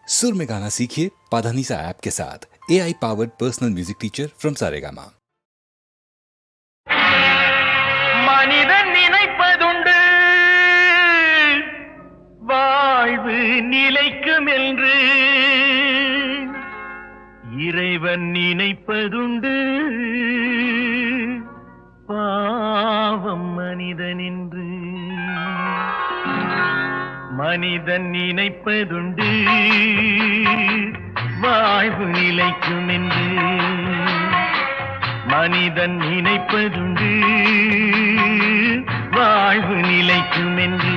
सुर में गाना सीखिए पाधानीसा ऐप के साथ। AI powered personal music teacher from Saregama. மனிதன் நினைப்பதுண்டு வாழ்வு நிலைக்கும் என்று, இறைவன் நினைப்பதுண்டு பாவம் மனிதன் என்று. மனிதன் நினைப்பதுண்டு வாழ்வு நிலைக்கும் என்று, மனிதன் நினைப்பதுண்டு வாழ்வு நிலைக்கும் என்று,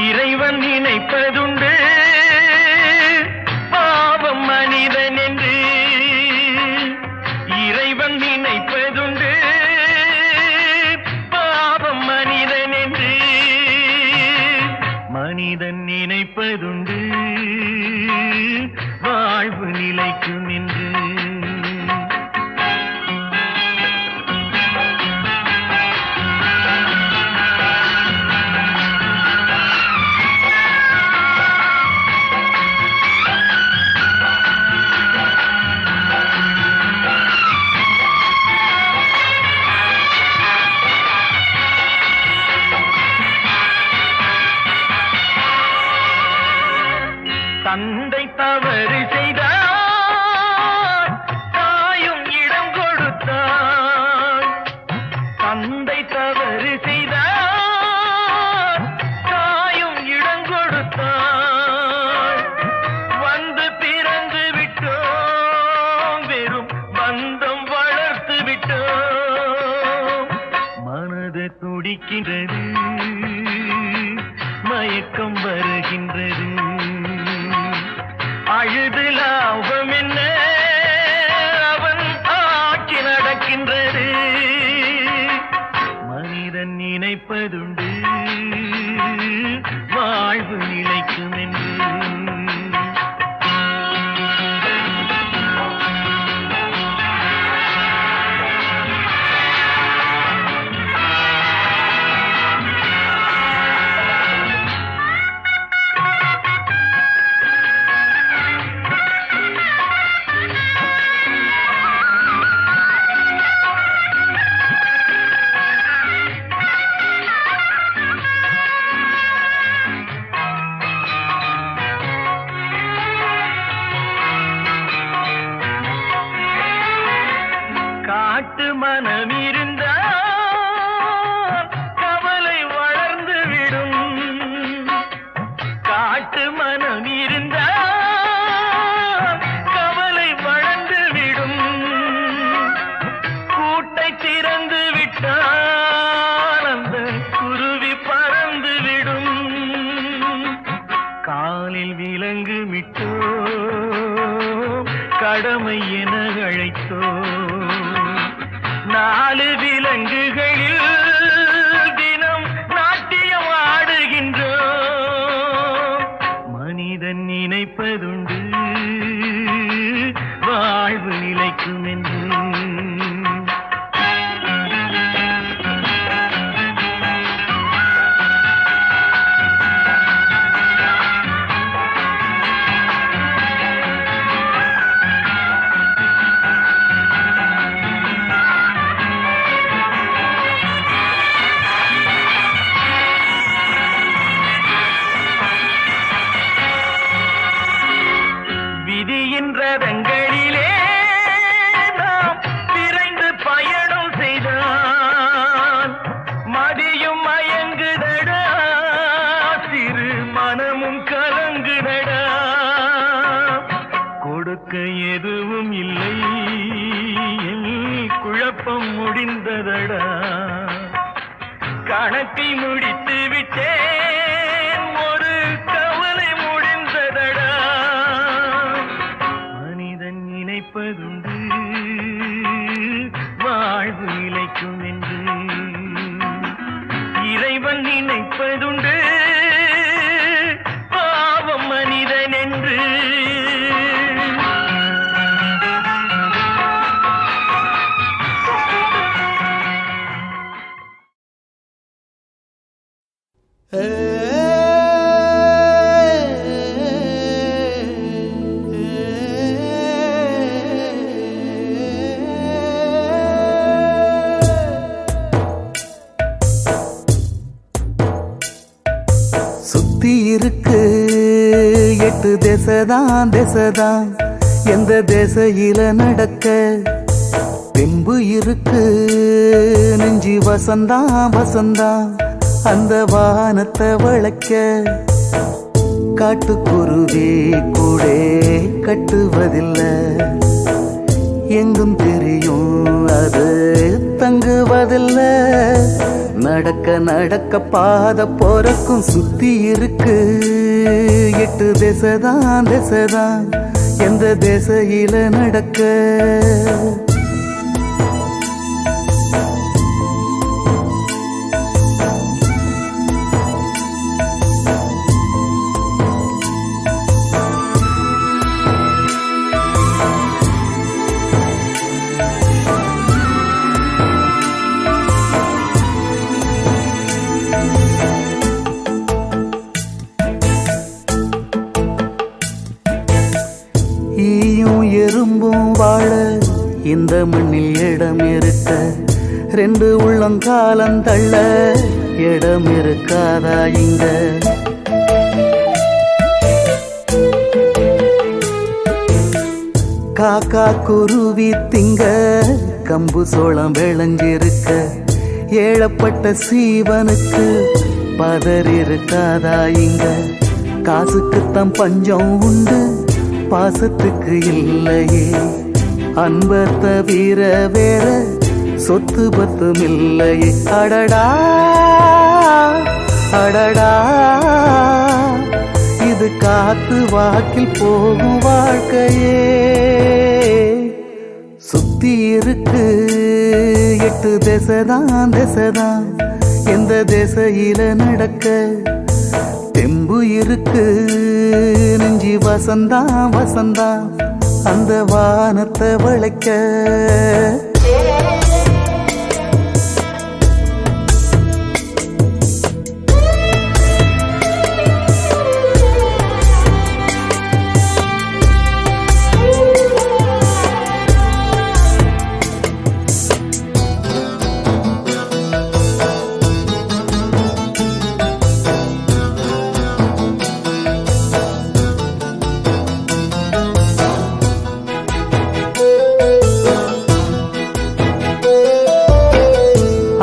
இறைவன் நினைப்பதுண்டு பாவம் மனிதன் என்று. இறைவன் நினைப்பதுண்டு பாவம் மனிதன் என்று, மனிதன் நினைப்பதுண்டு வாழ்வு நிலைக்கும் என்று. தந்தை தவறு செய்தார், தாயும் இடம் கொடுத்தார். தந்தை தவறு செய்தார், தாயும் இடம் கொடுத்தார். வந்து பிறந்து விட்டோம், வெறும் பந்தம் வளர்த்து விட்டோம். மனது துடிக்கின்றது, மயக்கம் வருகின்றது. அழுது லாபம் என்ன, அவன் ஆட்சி நடக்கின்றது. மனிதன் நினைப்பதுண்டு வாழ்வு நிலைக்கும் என்று. காட்டு மனம் இருந்தால் கவலை வளர்ந்து விடும். காட்டு மனம் இருந்தால் கவலை வளர்ந்து விடும். கூட்டை திறந்து விட்டால் அந்த குருவி பறந்து விடும். காலில் விலங்கு விட்டோ கடமை என அழைத்தோ, நாலு விலங்குகளில் தினம் நாட்டியம் ஆடுகின்றோம். மனிதன் நினைப்பதுண்டு வாழ்வு நிலைக்கும் என்று. விதியின் ரதங்களிலே நாம் விரைந்து பயணம் செய்தால் மதியும் மயங்குதடா, சிறு மனமும் கலங்குதடா. கொடுக்க எதுவும் இல்லை, குழப்பம் முடிந்ததடா. கணக்கை முடித்து விட்டேன், ஒரு கவலை முடிந்ததடா. எட்டு திசைதான் திசைதான் எந்த திசையில நடக்க தெம்பு இருக்கு நெஞ்சி வசந்தான் வசந்தான் அந்த வானத்தை வளைக்க காட்டுக்குருவி கூடே கட்டுவதில்லை எங்கும் தெரியும் அது தங்குவதில்லை நடக்க நடக்க பாத போறக்கும் சுத்தி இருக்கு எட்டு திசைதான் திசைதான் எந்த திசையில நடக்க எறும்பும் வாழ இந்த மண்ணில் இடம் இருக்க ரெண்டு உள்ளங்காலம் தள்ள இடம் இருக்காதா இங்க காக்கா குருவி திங்க கம்பு சோளம் விளைஞ்சிருக்க ஏழப்பட்ட சீவனுக்கு பதறி இருக்காதா இங்க காசுக்குத்தான் பஞ்சம் உண்டு பாசத்துக்கு இல்லையே அன்ப தவிர வேற சொத்து பத்தும் இல்லையே அடடா அடடா இது காத்து வாக்கில் போகும் வாழ்க்கையே சுத்தி இருக்கு எட்டு திசைதான் திசைதான் எந்த திசையில நடக்க தெம்பு இருக்கு நெஞ்சி வசந்தான் வசந்தான் அந்த வானத்தை வளைக்க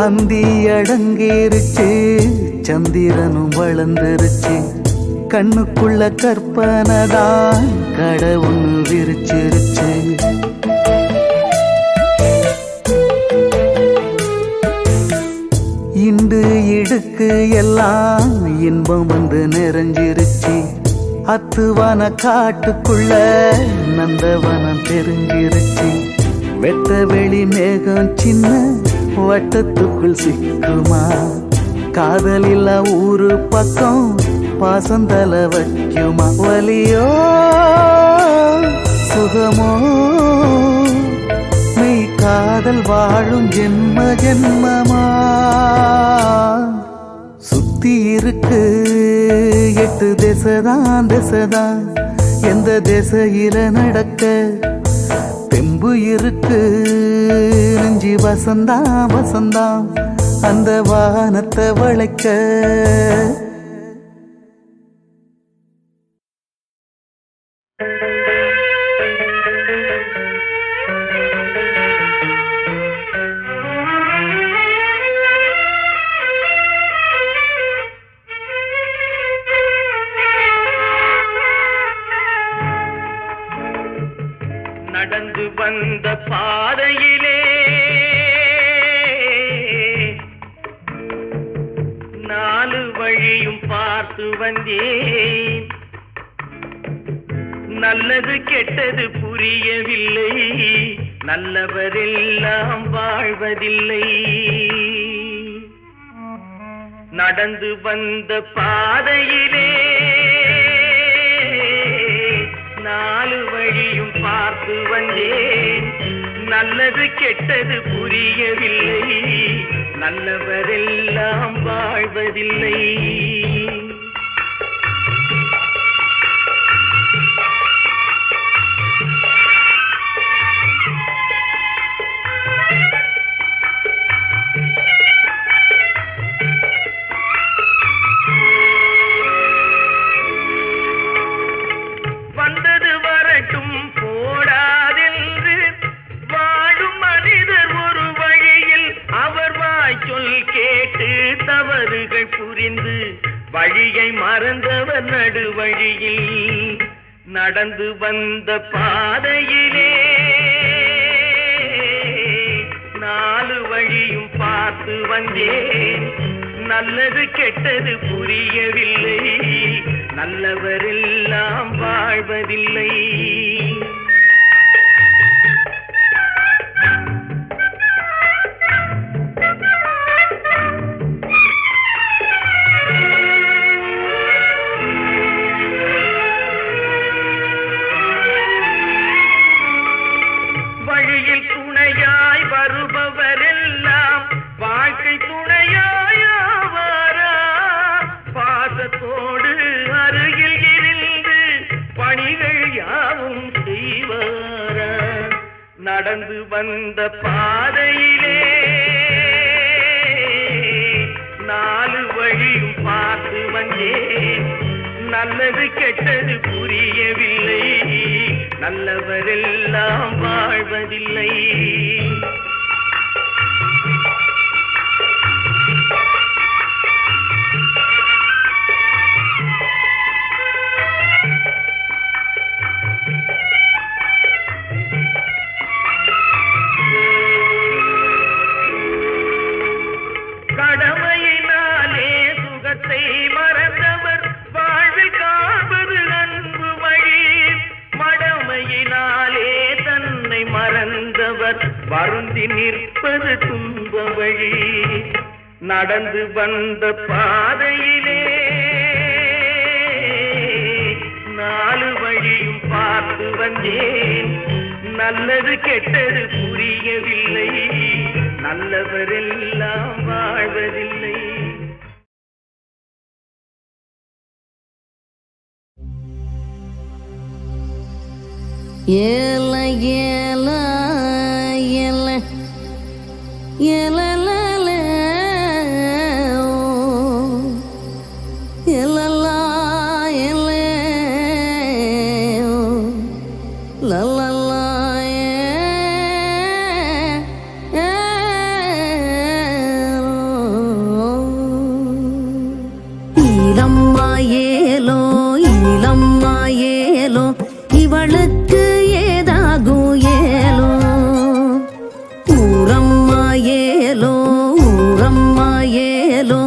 அந்தி அடங்கிருச்சு சந்திரனும் வளர்ந்துருச்சு கண்ணுக்குள்ள கற்பனைதான் கடை ஒண்ணு விரிச்சிருச்சு இண்டு இடுக்கு எல்லாம் இன்பம் வந்து நிறைஞ்சிருச்சு அத்துவான காட்டுக்குள்ள நந்தவனம் தெரிஞ்சிருச்சு வெட்ட வெளி மேகம் சின்ன வட்டத்துக்குள் சிக்குமா காதலில்லா ஊரு பக்கம் பாசந்தல வைக்குமா வலியோ சுகமோ மெய் காதல் வாழும் ஜென்ம ஜென்மமா சுத்தி இருக்கு எட்டு திசைதான் திசைதான் எந்த திசையில நடக்க தெம்பு இருக்கு நெஞ்சி வசந்தான் வசந்தான் அந்த வானத்தை வளைக்க நடந்து வந்த பாதையிலே நாலு வழியும் பார்த்து வந்தேன் நல்லது கெட்டது புரியவில்லை நல்லவரெல்லாம் வாழ்வதில்லை நடந்து வந்த பாதையிலே நாலு வழியும் பார்த்து வந்தேன் நல்லது கெட்டது புரியவில்லை நல்லவரெல்லாம் வாழ்வதில்லை வழியில் நடந்து வந்த பாதையிலே நாலு வழியும் பார்த்து வந்தேன். நல்லது கெட்டது புரியவில்லை, நல்லவரெல்லாம் வாழ்வதில்லை. வழியில் துணையாய் வருபவரெல்லாம் வாழ்க்கை துணையாயாவாரா? பாசத்தோடு அருகில் இருந்து பணிகள் யாவும் செய்வாரா? நடந்து வந்த பாதையிலே நாலு வழியும் பார்த்து வந்தேன். நல்லது கெட்டது புரியவில்லை, நல்லவரெல்லாம் வாழ்வதில்லை. கடமையினாலே சுகத்தை மறந்தவர் வாழ்வில் காண்பது அன்பு வழி. மடமையினாலே தன்னை மறந்தவர் வருந்தி நிற்பது துன்ப வழி. நடந்து வந்த பாதையிலே நாலு வழியும் பார்த்து வந்தேன். நல்லது கெட்டது புரியவில்லை, நல்லவரெல்லாம் வாழ்வதில்லை. ஏல ஏல ஏல ஏலல ஏலலா ஏல லலலா ஈலம்மா ஏலோ ஈலம்மா ஏலோ இவளுக்கு ஏதாகும் ஏலோ. ஊரம்மா ஏலோ ஊரம்மா ஏலோ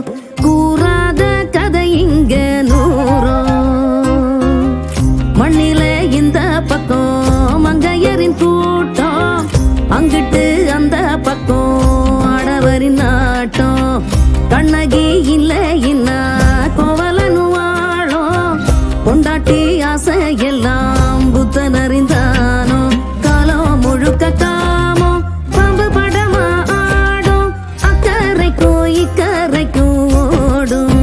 கூறாத கதை இங்க நூறோ. மண்ணிலே இந்த பக்கம் மங்கையரின் கூட்டம், அங்கிட்டு அந்த பக்கம் ஆடவரின் நாட்டம். கண்ணகி இல்லை இன்னா கோவலனு வாழோ, பொண்டாட்டி ஆசை எல்லாம் புத்தன் அறிந்தானோ. காலம் முழுக்க காமோ பாம்பு படமா ஆடும், அக்கறைக்கும் இக்கரைக்கும் ஓடும்.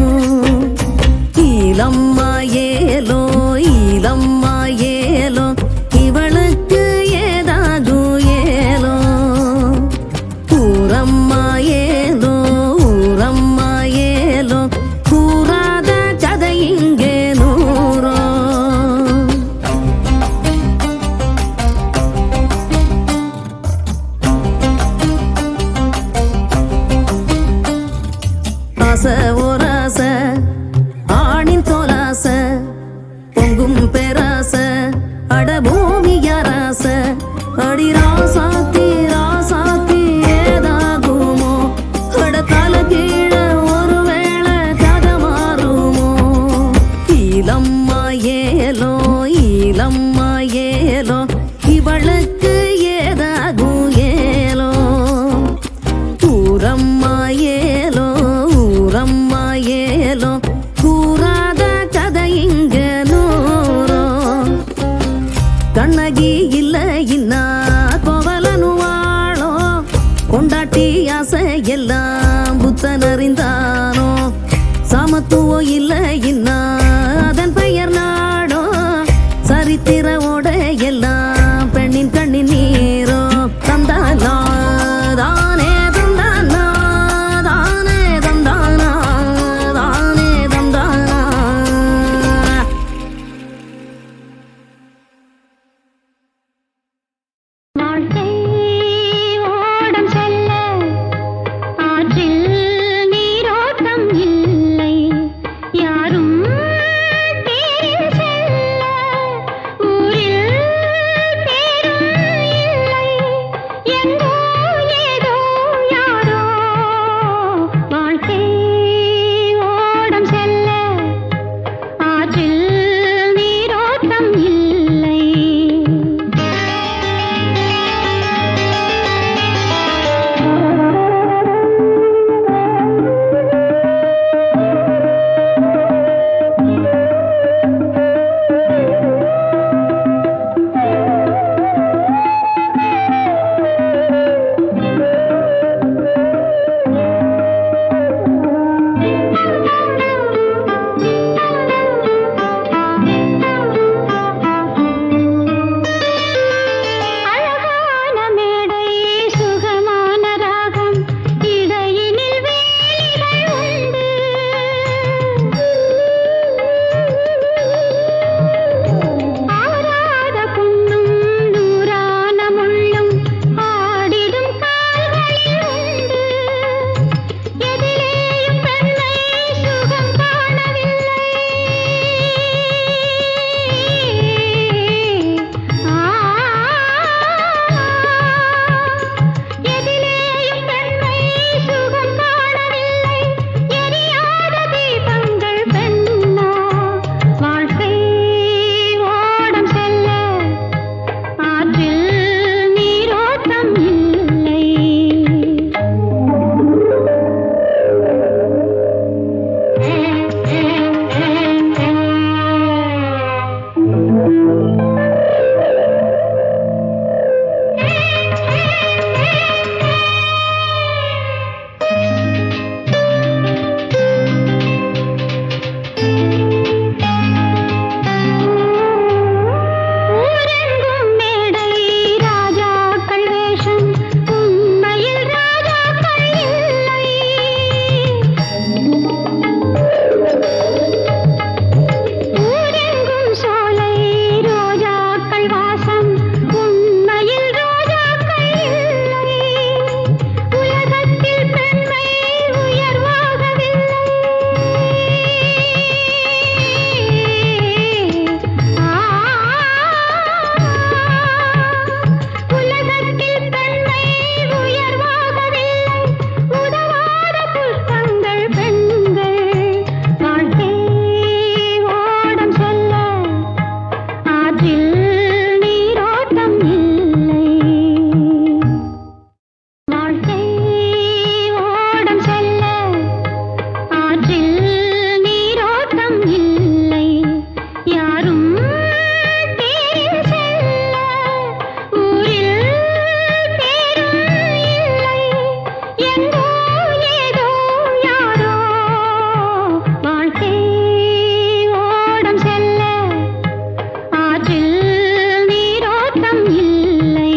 ஈலம்மா ஏலோ ஈலம்மா ஏலோ இவளுக்கு ஏதாகும் ஏலோ. ஊரம்மா ஏலோ ஊரம்மா ஏலோ கூறாத கதை இங்கே நூறோ. ஆசை ஓராசை ஆணின் தோலாசை பொங்கும் பேராசை அட பூமி யாராசை. அடி ராசாத்தி ராசாத்தி ஏதாகுமோ, அட தலை கீழே ஒருவேளை கதை மாறுமோ. ஈலம்மா ஏலோ ஈலம்மா ஏலோ இவளுக்கு ஏதாகும் ஏலோ. ஊரம்மா ஏலோ ஊரம்மா ஏலோ கூறாத கதை இங்க நூறோ. கண்ணகி இல்லை இன்னா கோவலனு வாழோ, பொண்டாட்டி ஆசை எல்லாம் புத்தன் அறிந்தானோ. சமத்துவம் இல்லை இன்னா அதன் பெயர் நாடோ. சரித்திர எல்லாம் பெண்ணின் கண்ணின் நீரோ. தந்தானா தானே தந்தானா தானே தந்தானா தானே தந்தானா. வாழ்க்கை ஓடம் செல்ல ஆற்றில் நீரோட்டம் இல்லை, யாரும் தேரில் செல்ல தேரில் செல்ல ஊரில் தேரும் இல்லை. எங்கோ ஏதோ யாரோ வாழ்க்கை ஓடம் செல்ல ஆற்றில் நீரோட்டம் இல்லை.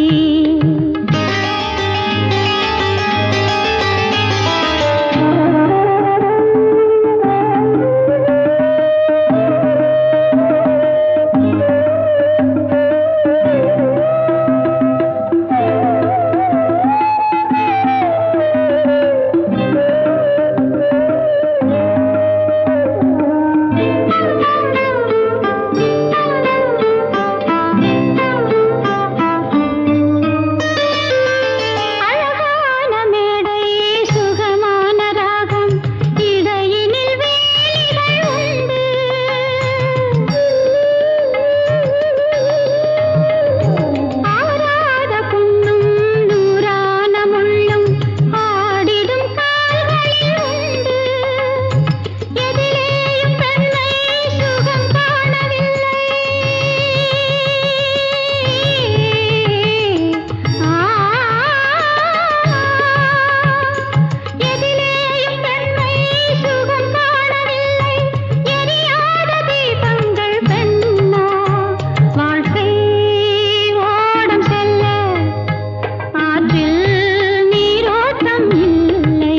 அழகான மேடை சுகமான ராகம் இடையினில் வேலிகள் உண்டு. ஆராத புண்ணும் நூறான முள்ளும் ஆடிடும் கால்களில் உண்டு. எதிலேயும் பெண்ணை சுகம் காணவில்லை. எதிலேயும் பெண்ணை சுகம் காணவில்லை. எரியாத தீபங்கள் பெண்ணோ வாழ்க்கை ஓடம் செல்ல ஆற்றில் நீரோட்டம் இல்லை.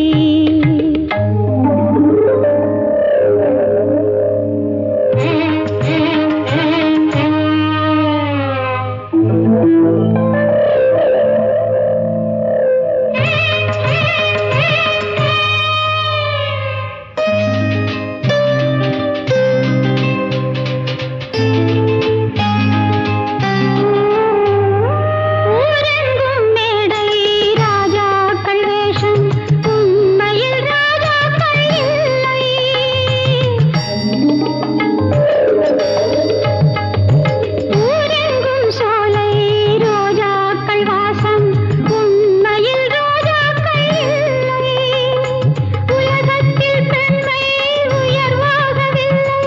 ஊரெங்கும் மேடை ராஜாக்கள் வேஷம் உண்மையில் ராஜாக்கள் இல்லை. ஊரெங்கும் சோலை ரோஜாக்கள் வாசம் உண்மையில் ரோஜாக்கள் இல்லை. உலகத்தில் பெண்மை உயர்வாகவில்லை.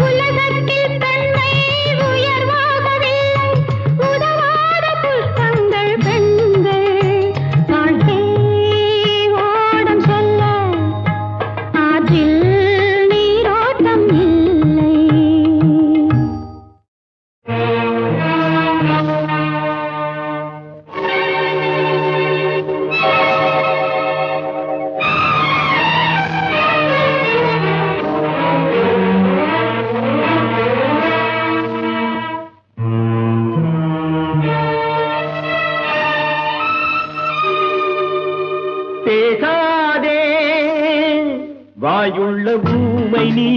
உலகத்தில் பெண்மை உயர்வாகவில்லை. உதவாத புஷ்பங்கள் பெண்கள் வாழ்க்கை ஓடம் செல்ல ஆற்றில் நீரோட்டம் இல்லை. பேசாதே வாயுள்ள ஊமை நீ,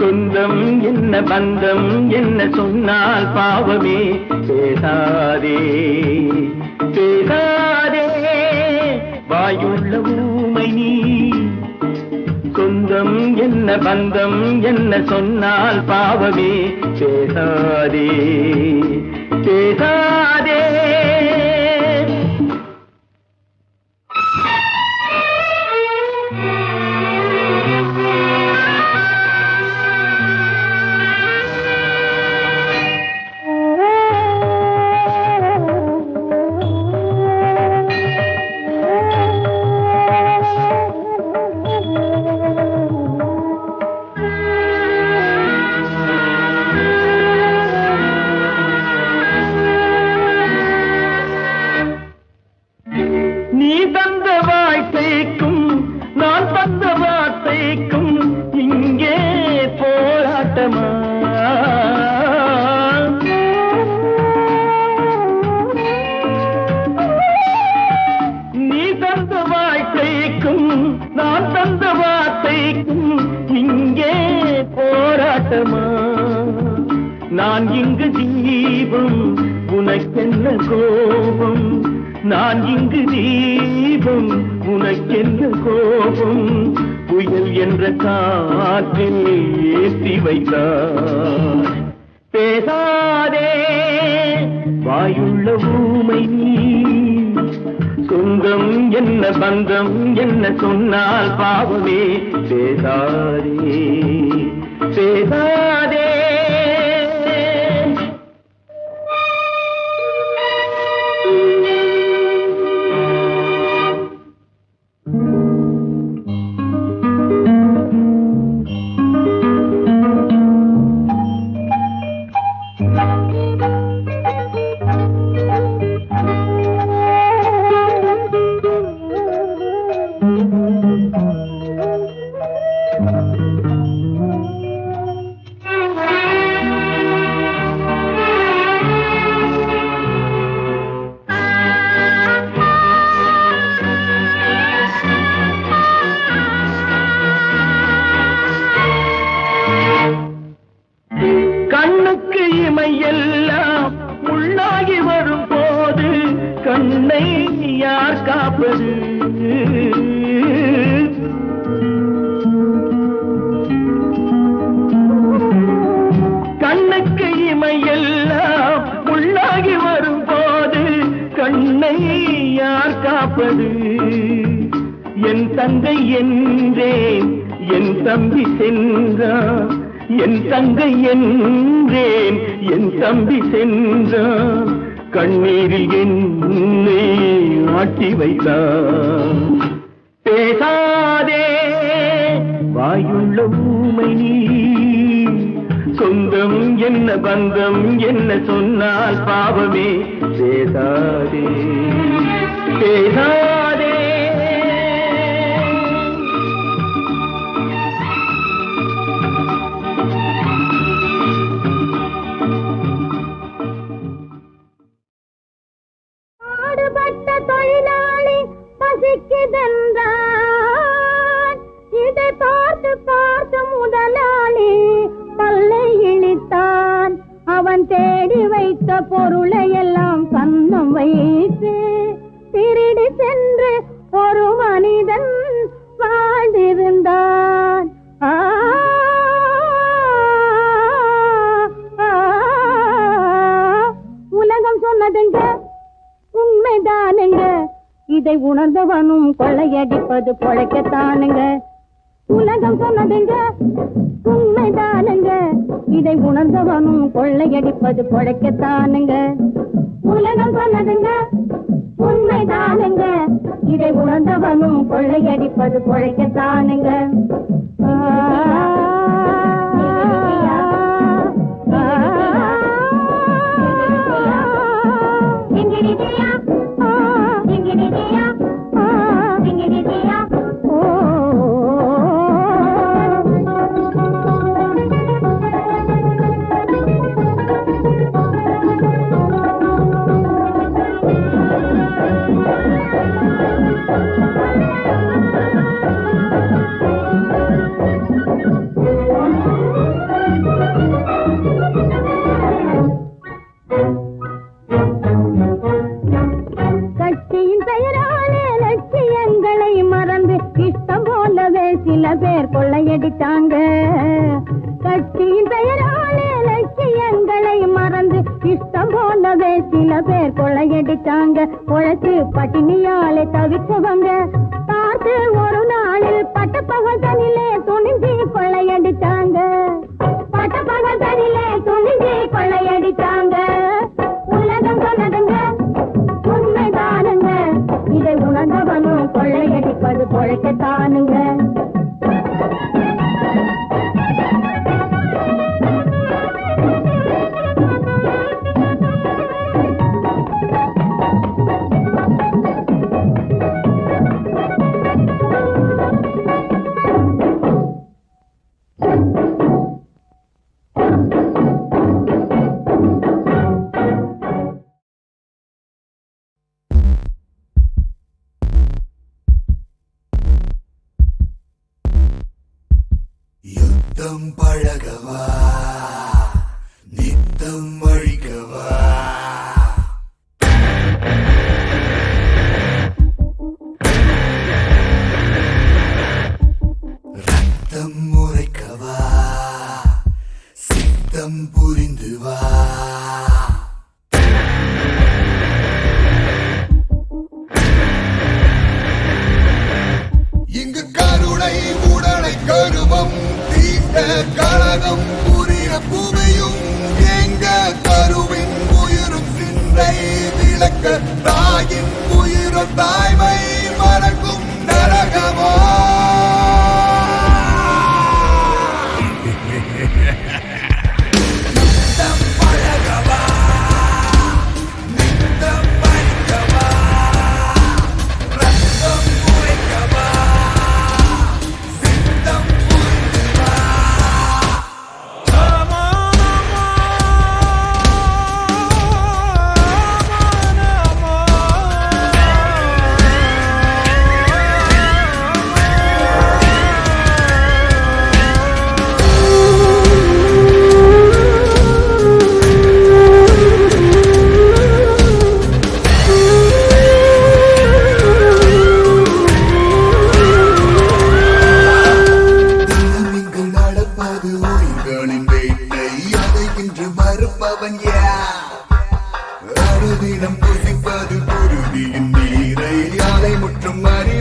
சொந்தம் என்ன பந்தம் என்ன சொன்னால் பாவமே. பேசாதே பேசாதே வாயுள்ள ஊமை நீ, சொந்தம் என்ன பந்தம் என்ன சொன்னால் பாவமே. பேசாதே பேசாதே. நீ தந்த வாழ்க்கைக்கும் நான் தந்த வார்த்தைக்கும் இங்கே போராட்டமா? நீ தந்த வாழ்க்கைக்கும் நான் தந்த வார்த்தைக்கும் இங்கே போராட்டமா? நான் இங்கு தீபம் உனக்கென்ன கோபம்? நான் இங்கு தீபம் உனக்கென்ன கோபம்? புயல் என்ற காற்றில் ஏற்றி வைத்தார். பேசாதே வாயுள்ள ஊமை நீ, சொந்தம் என்ன பந்தம் என்ன சொன்னால் பாவமே பேசாதே பேசாதே. கண்ணுக்கு இமையெல்லாம் உள்ளாகி வரும் போது கண்ணை யார் காப்பது? கண்ணுக்கு இமையெல்லாம் உள்ளாகி வரும் போது கண்ணை யார் காப்பது? என் தங்கை என்றேன் என் தம்பி சென்றான், என் தங்கை என்றேன் என் தம்பி சென்றான், கண்ணீரில் என்னை ஆட்டி வைத்தான். பேசாதே வாயுள்ள ஊமை நீ, சொந்தம் என்ன பந்தம் என்ன சொன்னால் பாவமே பேசாதே பேசாதே. தொழிலாளி பசிக்குதென்றான், இதை பார்த்து பார்த்து முதலாளி பல்லை இழித்தான். அவன் தேடி வைத்த பொருளை எல்லாம் கன்னம் வைத்து திருடி சென்று ஒரு மனிதன் வாழ்ந்திருந்தான். உலகம் சொன்னதுங்க உண்மைதானுங்க, இதை உணர்ந்தவனும் கொள்ளையடிப்பது பொழைக்கத்தானுங்க. உலகம் சொன்னதுங்க உண்மைதானுங்க, இதை உணர்ந்தவனும் கொள்ளையடிப்பது பொழைக்கத்தானுங்க. உலகம் சொன்னதுங்க உண்மைதானுங்க, இதை உணர்ந்தவனும் கொள்ளையடிப்பது பொழைக்கத்தானுங்க. கட்சியின் பெயராலே லட்சியங்களை மறந்து இஷ்டம் போலவே சில பேர் கொள்ளையடித்தாங்க. கட்சியின் பெயராலே லட்சியங்களை மறந்து இஷ்டம் போலவே சில பேர் கொள்ளையடித்தாங்க. உழைச்சு பட்டினியாலே தவிச்சவங்க பார்த்து ஒரு நாளில் பட்டப்பகலிலே துணிஞ்சி கொள்ளையடித்தாங்க. பட்டப்பகலிலே துணிஞ்சி கொள்ளையடித்தாங்க. உலகம் சொன்னதுங்க உண்மைதானுங்க, இதை உணர்ந்தவனும் கொள்ளையடிப்பது பொழைக்கத்தானுங்க. யுத்தம் பழகவா நித்தம் அழிக்கவா, ரத்தம் முறைக்கவா சித்தம் புரிந்து வா.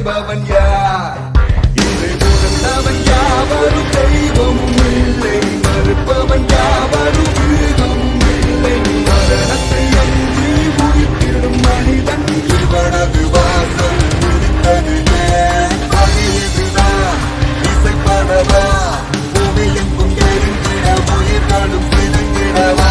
செய்பவன் யார்? இதை உணர்ந்தவன் யாவரும் தெய்வமும் இல்லை, மறுப்பவன் யாவரும் மிருகமும் இல்லை. மரணத்தை அஞ்சி உயிர்த்திடும் மனிதன் இவனது வாசல் முடித்தது ஏன்? வழி இதுதான், இசைப்படவா, பூமி எங்கும் எரிந்திட உயிர்களும் சிதைந்திடவா?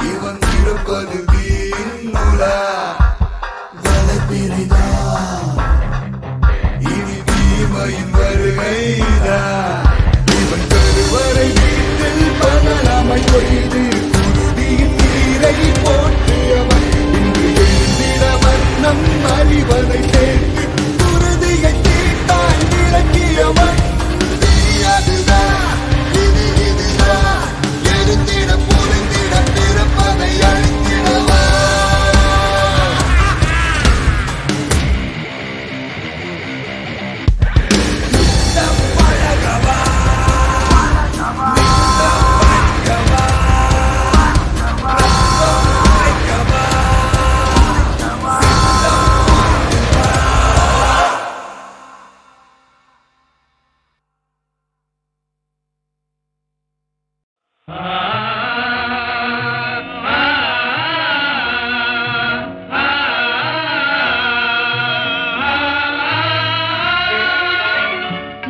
இவன் இருப்பது வீண்முலா வலைப்பிரிதான், இனி தீமையின் வருகைதான். இவன் கருவறை வீட்டில் பகலாமை கொய்து குருதியின் நீரை போற்றியவன் இன்று எழுந்திட வண்ணம் அறிவதை சேர்த்து குருதியை தீட்டாய் விளக்கியவன். அதுதான் இது, இதுதான் எழுந்திட புரிந்திட பிறப்பதை அழித்திடவா?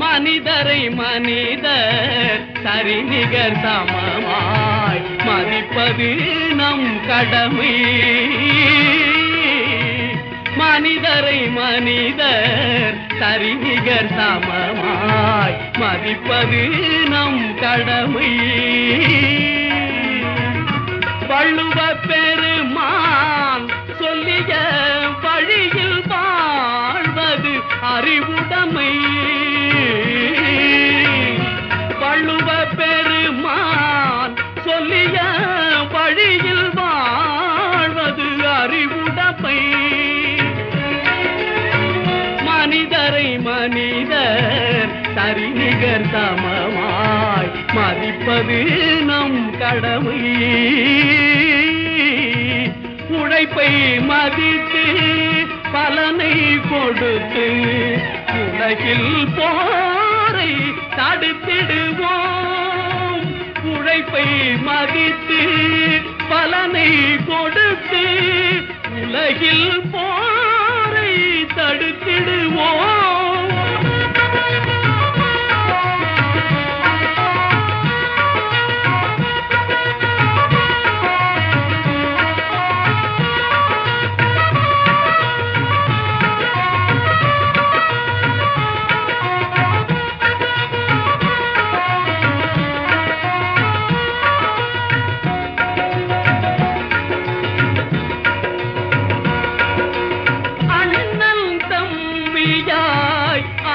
மனிதரை மனிதர் சரிநிகர் சமமாய் மதிப்பது நம் கடமை. மனிதரை மனிதர் சரிநிகர் சமமாய் மதிப்பது நம் கடமை. வள்ளுவ பெருமான் சொல்லிய வழியில் வாழ்வது அறிவுடைமை. வள்ளுவ பெருமான் சொல்லிய வழியில் வாழ்வது அறிவுடைமை. மனிதரை மனிதர் சரிநிகர் சமமாய் மதிப்பது நம் கடமை. உழைப்பை மதித்து பலனை கொடுத்து உலகில் போரை தடுத்திடுவோம். உழைப்பை மதித்து பலனை கொடுத்து உலகில் போரை தடுத்திடுவோம்.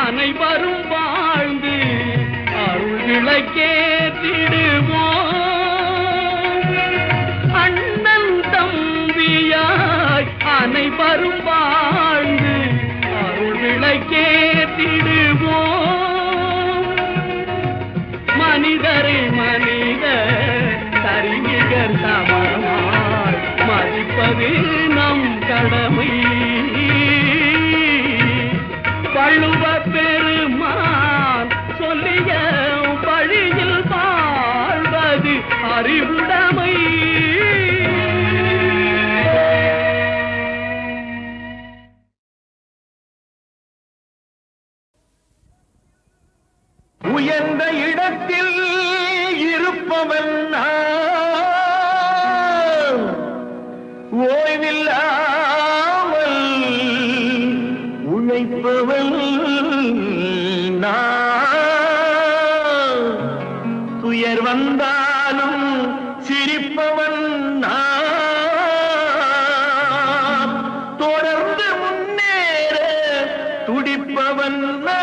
அனைவரும் வாழ்ந்து அருள் விளக்கேற்றிடுவோம். அண்ணன் தம்பியாய் அனைவரும் வாழ்ந்து அருள் விளக்கேற்றிடுவோம். மனிதரை மனிதர் சரிநிகர் சமமாய் மதிப்பது நம் கடமை. வள்ளுவ பெருமான் சொல்லிய வழியில் வாழ்வது அறிவுடைமை. உயர்ந்த இடத்தில் இருப்பவன் நான், ஓய்வில்லாமல் உழைப்பவன் வந்தாலும் சிரிப்பவன் நான், தொடர்ந்து முன்னேற துடிப்பவன் நான்.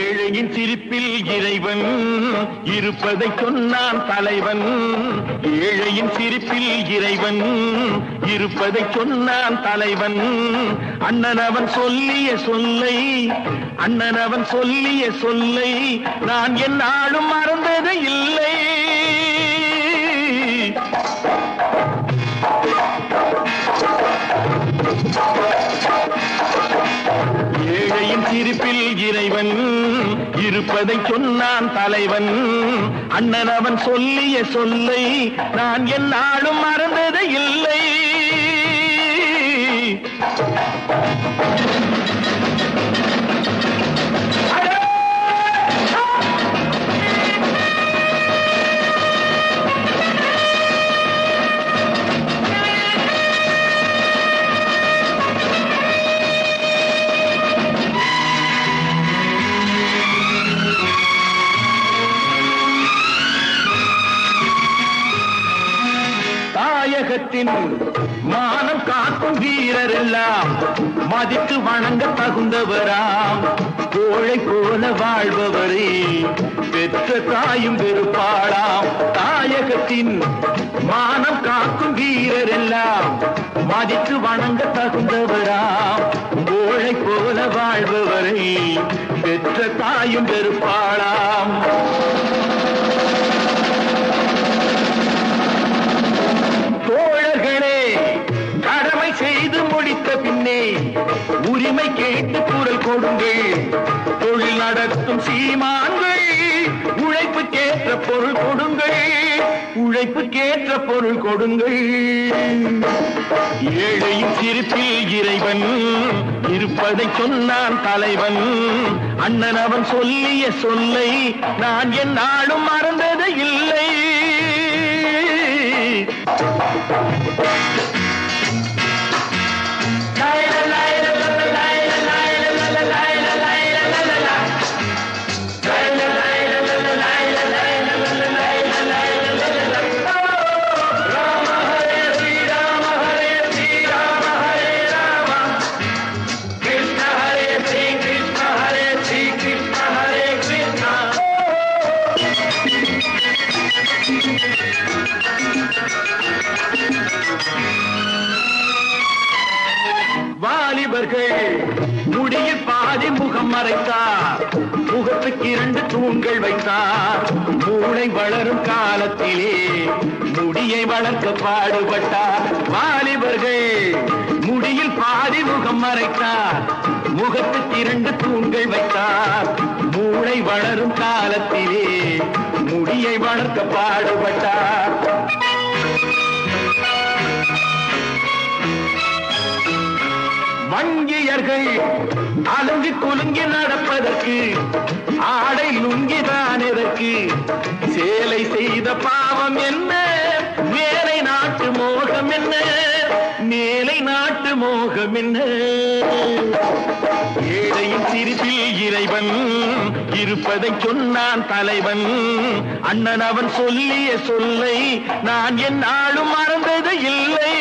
ஏழையின் சிரிப்பில் இறைவன் இருப்பதை சொன்னான் தலைவன். ஏழையின் சிரிப்பில் இறைவன் இருப்பதை சொன்னான் தலைவன். அண்ணன் அவன் சொல்லிய சொல்லை, அண்ணன் அவன் சொல்லிய சொல்லை நான் என்னாலும் மறந்தது இல்லை. ஏழையின் சிரிப்பில் இறைவன் இருப்பதை சொன்னான் தலைவன். அண்ணன் அவன் சொல்லிய சொல்லை நான் என்னாலும் மறந்தது இல்லை. தாயகத்தின் மானம் காக்கும் வீரர் எல்லாம் மதித்து வணங்க தகுந்தவராம். கோழை போல வாழ்பவரே பெற்ற தாயும் வெறுப்பாளாம். தாயகத்தின் மானம் காக்கும் வீரர் எல்லாம் மதித்து வணங்க தகுந்தவராம். கோழை போல வாழ்பவரே பெற்ற தாயும் வெறுப்பாளாம். தோழர்களே, கடமை செய்து முடித்த பின்னே உரிமை கேட்டு குரல் கொடுங்கள். தொழில் நடத்தும் சீமான்கள் உழைப்புக்கேற்ற பொருள் கொடுங்கள், உழைப்புக்கேற்ற பொருள் கொடுங்கள். ஏழையின் சிரிப்பில் இறைவன் இருப்பதை சொன்னான் தலைவன். அண்ணன் அவன் சொல்லிய சொல்லை நான் என்னாலும் மறந்தது இல்லை. வாலிபர்கள் முடியில் பாதி முகம் மறைத்தார், முகத்துக்கு 2 தூண்கள் வைத்தார். மூளை வளரும் காலத்திலே முடியை வளர்க்க பாடுபட்டார். வாலிபர்கள் முடியில் பாதி முகம் மறைத்தார், முகத்துக்கு 2 தூண்கள் வைத்தார். மூளை வளரும் காலத்திலே முடியை வளர்க்க பாடுபட்டார். வங்கியர்கள் அலுங்கி குலுங்கி நடப்பதற்கு ஆடை லுங்கிதான் எதற்கு? சேலை செய்த பாவம் என்ன, மேலை நாட்டு மோகம் என்ன, மேலை நாட்டு மோகம் என்ன? ஏழையின் சிரிப்பில் இறைவன் இருப்பதை சொன்னான் தலைவன். அண்ணன் அவன் சொல்லிய சொல்லை நான் என்னாலும் மறந்தது இல்லை.